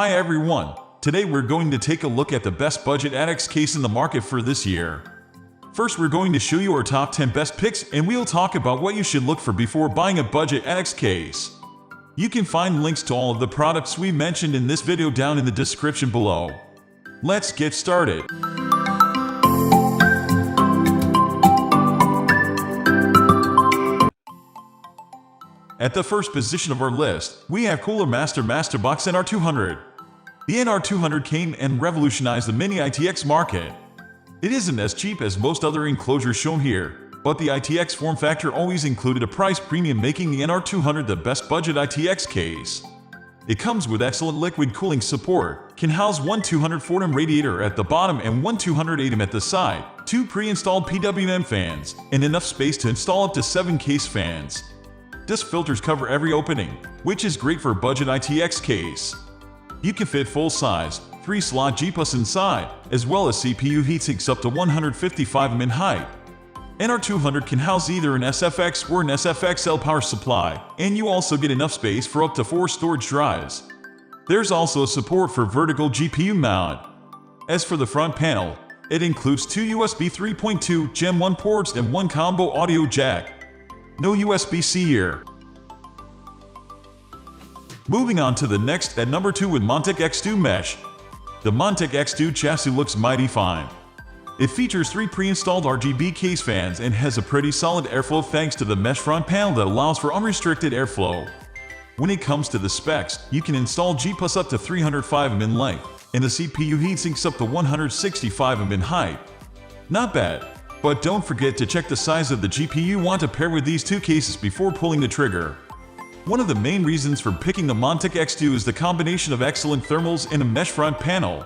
Hi everyone, today we're going to take a look at the best budget Atx case in the market for this year. First we're going to show you our top 10 best picks and we'll talk about what you should look for before buying a budget Atx case. You can find links to all of the products we mentioned in this video down in the description below. Let's get started. At the first position of our list, we have Cooler MasterBox NR200. The NR200 came and revolutionized the mini ITX market. It isn't as cheap as most other enclosures shown here, but the ITX form factor always included a price premium, making the NR200 the best budget ITX case. It comes with excellent liquid cooling support, can house one 240mm radiator at the bottom and one 280mm at the side, two pre-installed PWM fans, and enough space to install up to 7 case fans. Disc filters cover every opening, which is great for a budget ITX case. You can fit full-size, 3-slot GPUs inside, as well as CPU heatsinks up to 155mm in height. NR200 can house either an SFX or an SFXL power supply, and you also get enough space for up to 4 storage drives. There's also support for vertical GPU mount. As for the front panel, it includes 2 USB 3.2 Gen 1 ports and 1 combo audio jack. No USB-C here. Moving on to the next at number 2 with Montech X2 Mesh. The Montek X2 chassis looks mighty fine. It features 3 pre-installed RGB case fans and has a pretty solid airflow thanks to the mesh front panel that allows for unrestricted airflow. When it comes to the specs, you can install GPUs up to 305mm in length, and the CPU heatsinks up to 165mm in height. Not bad. But don't forget to check the size of the GPU you want to pair with these 2 cases before pulling the trigger. One of the main reasons for picking the Montek X2 is the combination of excellent thermals and a mesh front panel.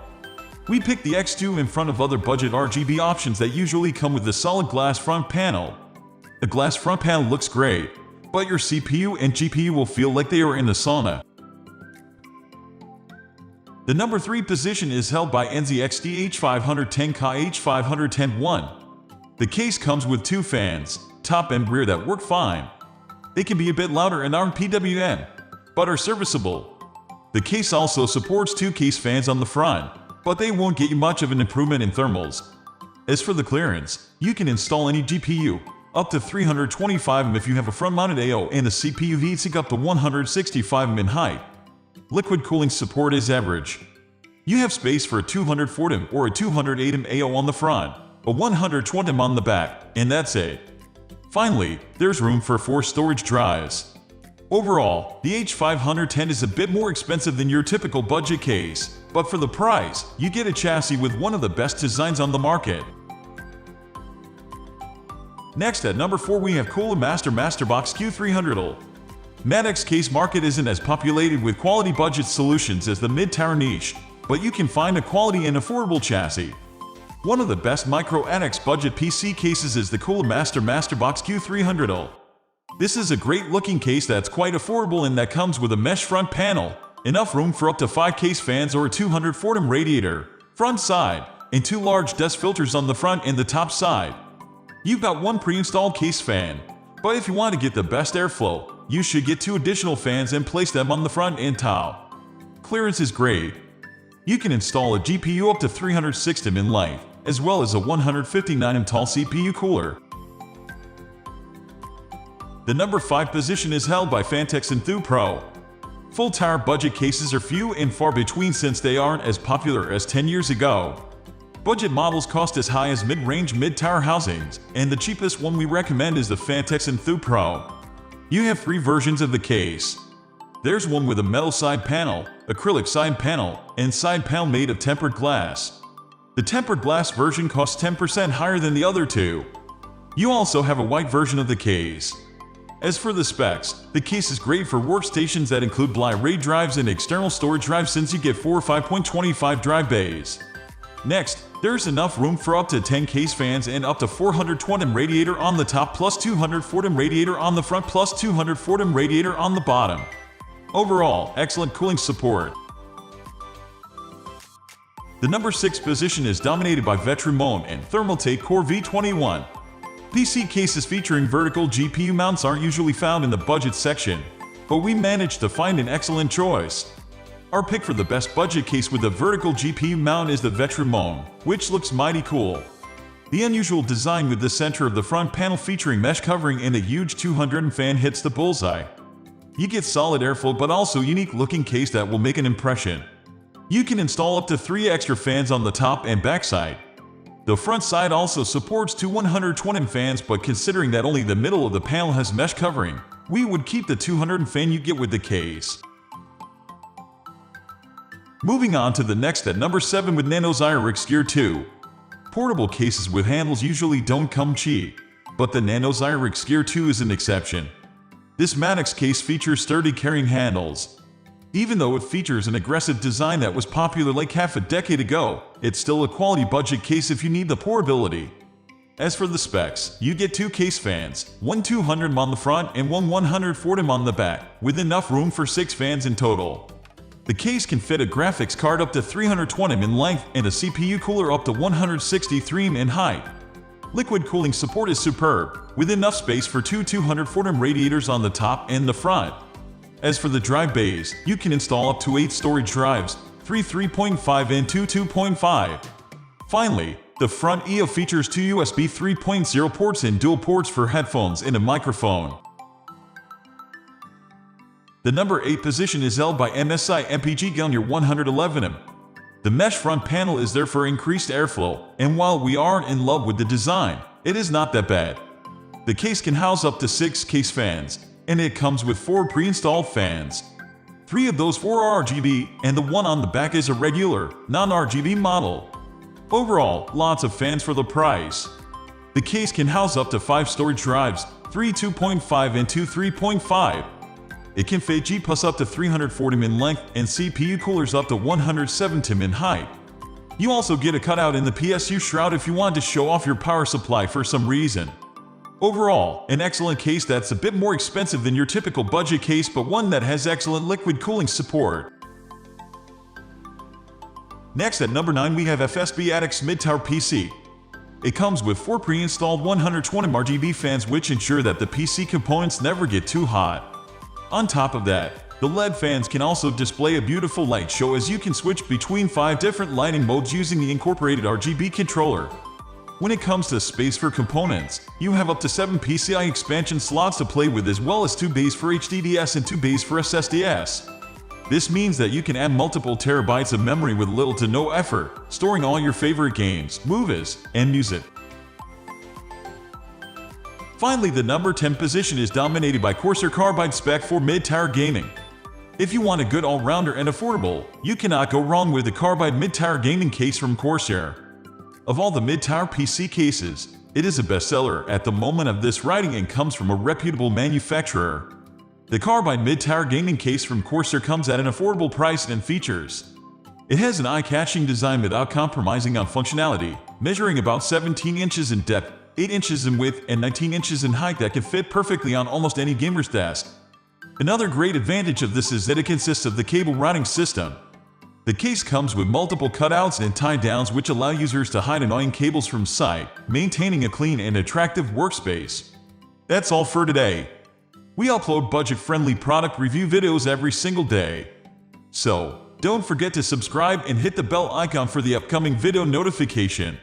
We picked the X2 in front of other budget RGB options that usually come with the solid glass front panel. The glass front panel looks great, but your CPU and GPU will feel like they are in the sauna. The number 3 position is held by NZXT H510K H510-1. The case comes with 2 fans, top and rear, that work fine. They can be a bit louder and aren't PWM, but are serviceable. The case also supports 2 case fans on the front, but they won't get you much of an improvement in thermals. As for the clearance, you can install any GPU, up to 325mm if you have a front-mounted AO and a CPU heatsink up to 165mm in height. Liquid cooling support is average. You have space for a 240mm or a 280mm AO on the front, a 120mm on the back, and that's it. Finally, there's room for 4 storage drives. Overall, the H510 is a bit more expensive than your typical budget case, but for the price, you get a chassis with one of the best designs on the market. Next at number 4 we have Cooler MasterBox Q300L. Atx case market isn't as populated with quality budget solutions as the mid-tower niche, but you can find a quality and affordable chassis. One of the best micro Atx budget PC cases is the Cooler MasterBox Q300L. This is a great looking case that's quite affordable and that comes with a mesh front panel, enough room for up to 5 case fans or a 240mm radiator, front side, and 2 large desk filters on the front and the top side. You've got 1 pre-installed case fan, but if you want to get the best airflow, you should get 2 additional fans and place them on the front and top. Clearance is great. You can install a GPU up to 360mm in length, as well as a 159mm tall CPU cooler. The number 5 position is held by Phanteks Enthu Pro. Full-tower budget cases are few and far between since they aren't as popular as 10 years ago. Budget models cost as high as mid-range mid-tower housings, and the cheapest one we recommend is the Phanteks Enthu Pro. You have 3 versions of the case. There's one with a metal side panel, acrylic side panel, and side panel made of tempered glass. The tempered glass version costs 10% higher than the other 2. You also have a white version of the case. As for the specs, the case is great for workstations that include Blu-ray drives and external storage drives since you get 4 5.25 drive bays. Next, there's enough room for up to 10 case fans and up to 420mm radiator on the top plus 240mm radiator on the front plus 240mm radiator on the bottom. Overall, excellent cooling support. The number 6 position is dominated by Vetrimone and Thermaltake Core V21. PC cases featuring vertical GPU mounts aren't usually found in the budget section, but we managed to find an excellent choice. Our pick for the best budget case with a vertical GPU mount is the Vetrimone, which looks mighty cool. The unusual design with the center of the front panel featuring mesh covering and a huge 200 fan hits the bullseye. You get solid airflow but also unique looking case that will make an impression. You can install up to 3 extra fans on the top and back side. The front side also supports two 120 fans, but considering that only the middle of the panel has mesh covering, we would keep the 200 fan you get with the case. Moving on to the next at number 7 with Nanoxia Rexgear 2. Portable cases with handles usually don't come cheap, but the Nanoxia Rexgear 2 is an exception. This Phanteks case features sturdy carrying handles. Even though it features an aggressive design that was popular like half a decade ago, it's still a quality budget case if you need the portability. As for the specs, you get 2 case fans, one 200 mm on the front and one 140 mm on the back, with enough room for 6 fans in total. The case can fit a graphics card up to 320 mm in length and a CPU cooler up to 163 mm in height. Liquid cooling support is superb, with enough space for two 240 mm radiators on the top and the front. As for the drive bays, you can install up to 8 storage drives, 3 3.5 and 2 2.5. Finally, the front EO features 2 USB 3.0 ports and dual ports for headphones and a microphone. The number 8 position is held by MSI MPG Gungnir 111mm. The mesh front panel is there for increased airflow, and while we aren't in love with the design, it is not that bad. The case can house up to 6 case fans, and it comes with 4 pre-installed fans. 3 of those 4 are RGB, and the one on the back is a regular, non-RGB model. Overall, lots of fans for the price. The case can house up to 5 storage drives, 3 2.5 and 2 3.5. It can fit G+ up to 340 mm in length and CPU coolers up to 170 mm in height. You also get a cutout in the PSU shroud if you want to show off your power supply for some reason. Overall, an excellent case that's a bit more expensive than your typical budget case, but one that has excellent liquid cooling support. Next at number 9 we have FSB Addicts MidTower PC. It comes with 4 pre-installed 120mm RGB fans which ensure that the PC components never get too hot. On top of that, the LED fans can also display a beautiful light show as you can switch between 5 different lighting modes using the incorporated RGB controller. When it comes to space for components, you have up to 7 PCI expansion slots to play with as well as 2 bays for HDDs and 2 bays for SSDs. This means that you can add multiple terabytes of memory with little to no effort, storing all your favorite games, movies, and music. Finally, the number 10 position is dominated by Corsair Carbide spec for mid-tower gaming. If you want a good all-rounder and affordable, you cannot go wrong with the Carbide mid-tower gaming case from Corsair. Of all the mid-tower PC cases, it is a bestseller at the moment of this writing and comes from a reputable manufacturer. The Carbide mid-tower gaming case from Corsair comes at an affordable price and features. It has an eye-catching design without compromising on functionality, measuring about 17 inches in depth, 8 inches in width, and 19 inches in height that can fit perfectly on almost any gamer's desk. Another great advantage of this is that it consists of the cable routing system. The case comes with multiple cutouts and tie-downs which allow users to hide annoying cables from sight, maintaining a clean and attractive workspace. That's all for today. We upload budget-friendly product review videos every single day. So, don't forget to subscribe and hit the bell icon for the upcoming video notification.